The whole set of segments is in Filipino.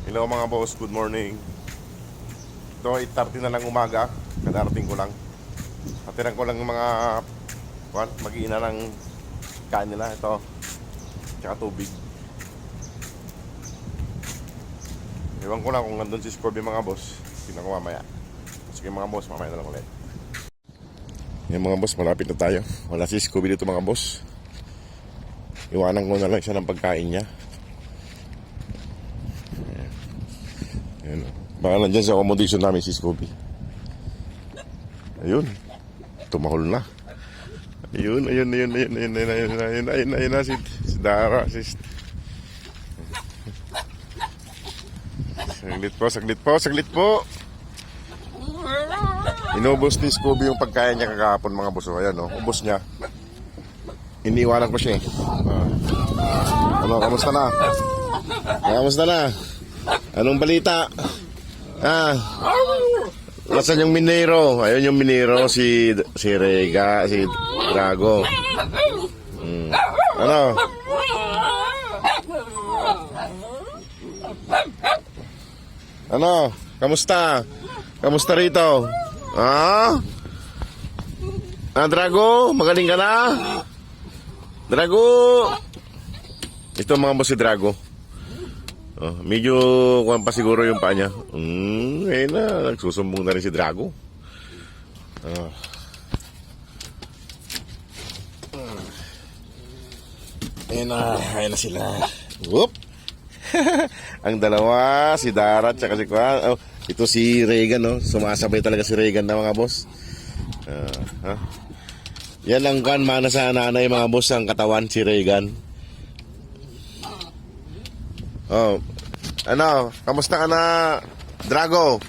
Hello mga boss, good morning. Ito 8:30 na lang umaga. Kadarating ko lang. Patiran ko lang yung mga mag-iina ng kain nila. Ito, tsaka tubig. Ewan ko lang kung nandun si Scooby mga boss. Tingnan ko mamaya. Sige mga boss, mamaya na lang ulit. Yung mga boss, malapit na tayo. Wala si Scooby dito mga boss. Iwanan ko na lang siya ng pagkain niya. Ayan. Baka nandyan sa accommodation namin si Scooby. Ayun. Tumahol na. Ayun na si Dara. Saglit po. Inubos ni Scooby yung pagkain niya kagahapon mga boss. Ayan o, ubos niya. Iniiwanan ko siya eh. Ano, kamusta na? Kamusta na? Anong balita? Nasaan yung Minero? Ayun yung Minero, si Rega, si Drago. Ano? Ano? Kamusta? Kamusta rito? Drago? Magaling ka na? Drago! Ito mga boss si Drago. Medyo kuwan pa siguro yung paa niya. Ayun na, nagsusumbong na rin si Drago. Ayun na sila. Whoop! Ang dalawa, si Dara at si Kwan. Ito si Regan, no? Sumasabay talaga si Regan na mga boss. Yan ang kan mana sa nanay mga boss, ang katawan si Regan. Ano? Kamusta ka na, Drago?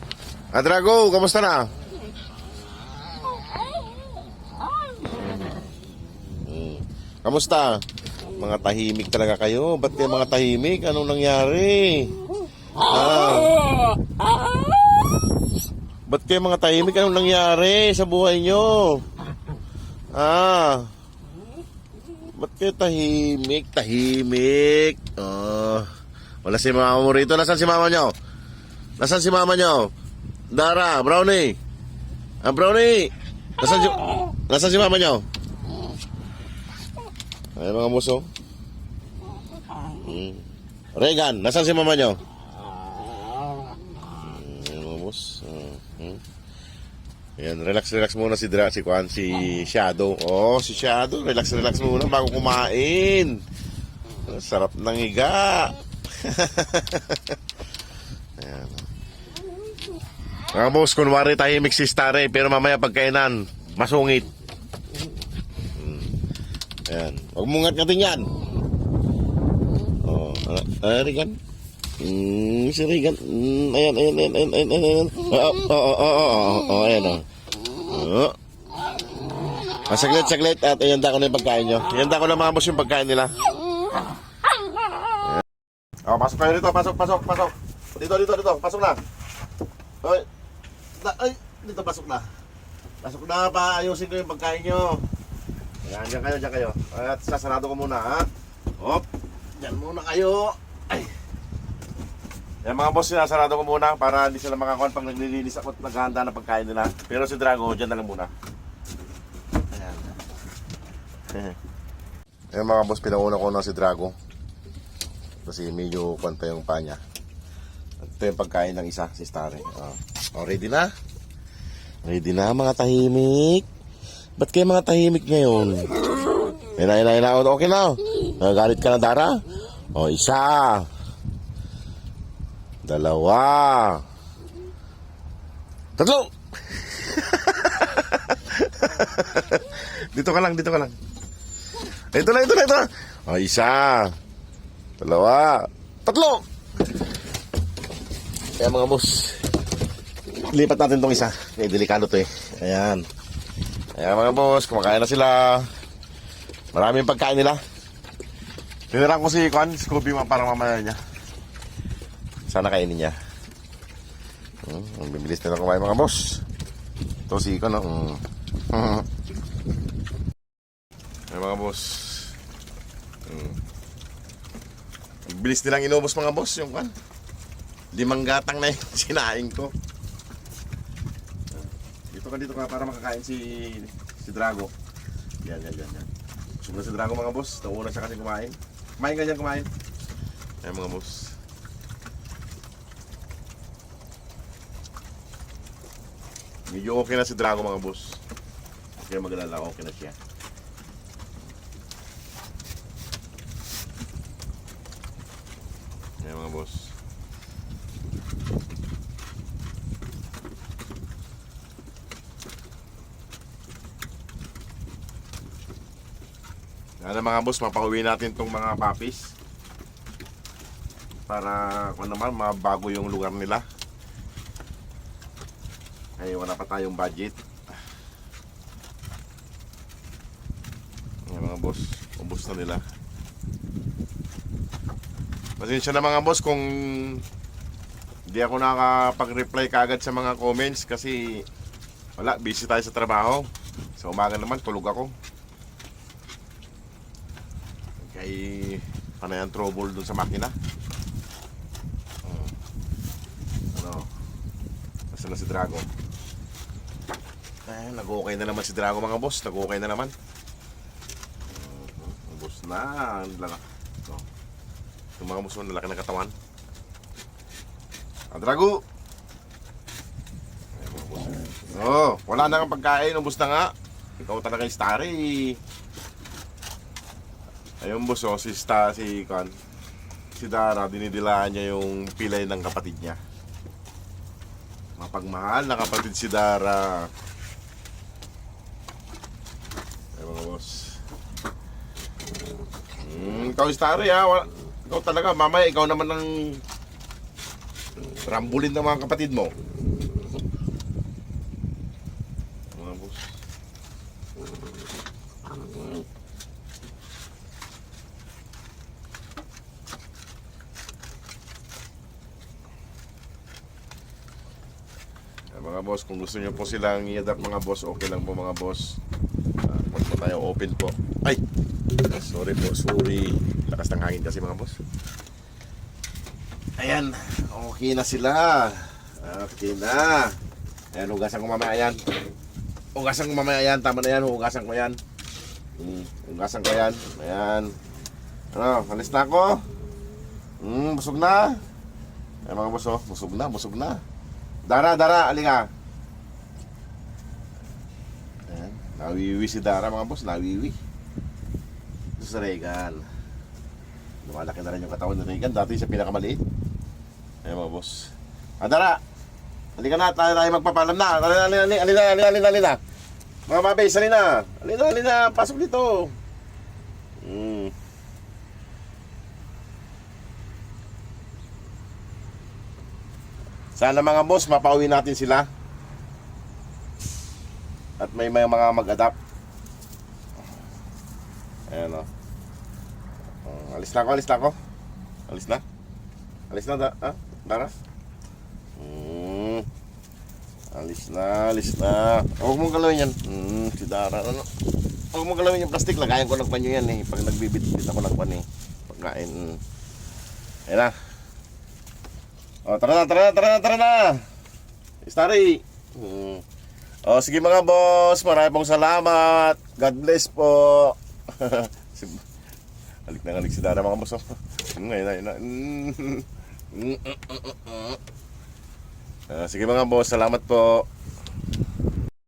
Drago, kamusta na? Kamusta? Mga tahimik talaga kayo. Ba't kayo mga tahimik? Anong nangyari? Ba't kayo mga tahimik? Anong nangyari sa buhay nyo? Ba't kayo tahimik? Wala si mama mo rito. Nasaan si mama nyo? Nasaan si mama nyo? Dara, Brownie. Brownie. Nasaan si mama nyo? Ay mga muso. Regan, nasaan si mama nyo? Ay mga mus. Ayan, relax muna si Kwan, si Shadow. Si Shadow, relax muna bago kumain. Sarap ng higa. Ayan. Mga boss, kunwari tahimik si Starry, pero mamaya pagkainan, masungit. Ayan. Huwag mo ngat-ngatin yan. Regan. Si Regan. Ayan. Ayan o. Saglit. At ihanda ko na yung pagkain nyo. Ihanda ko na mga boss yung pagkain nila. Pasok kayo dito. Pasok. Dito. Pasok na. Dito pasok na. Pasok na, paayusin ko yung pagkain nyo. Ayan, dyan kayo. At sasarado ko muna, ha? Dyan muna kayo. Ay. Yan mga boss, sinasarado ko muna para hindi sila makakuhan pag naglilinis ako at naghahanda ng pagkain nila. Pero si Drago, dyan na lang muna. Ayan. Ayan mga boss, pinauna ko na si Drago. Kasi medyo kwanta yung paa niya. Ito yung pagkain ng isa, si Starry. Ready na? Ready na mga tahimik? Ba't kayo mga tahimik ngayon? Ayun na. Okay na. Nagagalit ka na, Dara? Isa. Dalawa. Tatlo. Dito ka lang. Ito na. Isa. Dalawa. Tatlo. Kaya mga boss, lipat natin tong isa. Delikado to eh. Ayan mga boss, kumakain na sila. Maraming pagkain nila. Tinirang ko si Scooby para mamaya niya. Sana kainin niya. Ang bibilis nila kumain mga boss. Ito si Icon, no? Ay mga boss. Bilis nilang inubos mga boss yung kan. 5 gatang na yung sinaing ko. Dito ka para makakain si Drago. Yan. Busog na si Drago mga boss. Nauna siya kasi kumain. Kumain ka dyan, kumain. Ayan mga boss. Medyo okay na si Drago mga boss. Okay magalala, okay na siya. Ayan mga boss. Ano mga boss, mapauwi natin tong mga puppies para kung naman mabago yung lugar nila. Ay wala pa tayong budget. Ayan mga boss, ubos na nila. Pasensya na mga boss kung hindi ako nakapag-reply kaagad sa mga comments kasi wala, busy tayo sa trabaho. Sa umaga naman tulog ako. Kay panay ang trouble dun sa makina. Ano? Basta na si Drago. Eh, nag-okay na naman si Drago mga boss. Nag-okay na naman. Boss na. So, yung mga boss mo, nalaki ng katawan. Drago! Ayan mga boss. Oh, wala na kang pagkain. Ubus na nga. Ikaw talaga yung star eh. Ayun boss, oh, si Dara, dinidilaan niya yung pilay ng kapatid niya. Mapagmahal na kapatid si Dara. Ayun mga boss. Ikaw yung star ha. Ikaw talaga, mamaya ikaw naman ang rambulin ng mga kapatid mo. Mga boss. Mga boss, kung gusto nyo po silang i-adapt mga boss, okay lang po mga boss. Huwag po tayo open po. Ay! Sorry po, sorry. Lakas ng hangin kasi mga boss. Ayan, okay na sila. Okay na. Ayan, hugasan ko mamaya yan. Hugasan ko mamaya yan, tama na yan, hugasan ko yan. Hugasan ko yan. Ayan. Ano, alis na ako. Busog na. Ayan mga boss, oh, busog na. Dara, alika. Ayan, nawiwi si Dara mga boss, nawiwi. Ito sa Regan. Lumalaki na rin yung katawan ni Regan, dati siya pinakamaliit. Ayan mga boss. Dara, halika na, tayo magpapalam na. Alina. Mga mabay, salina. Alina, pasok dito. Sana mga boss, mapauwi natin sila. At may mga mag-adapt. Ayan o. Alis na ako. Alis na, Dara. Alis na. Huwag mong galawin yan. Si Dara, ano? Huwag mong galawin yung plastic. Lagayan ko ng panyo yan eh. Pag nagbibit-bit ako ng pan eh. Pagkain. Ayan na. Oh, tara na. Starry. Sige mga boss, maraming pong salamat. God bless po. Halik si Dara mga boss. Sige mga boss, salamat po.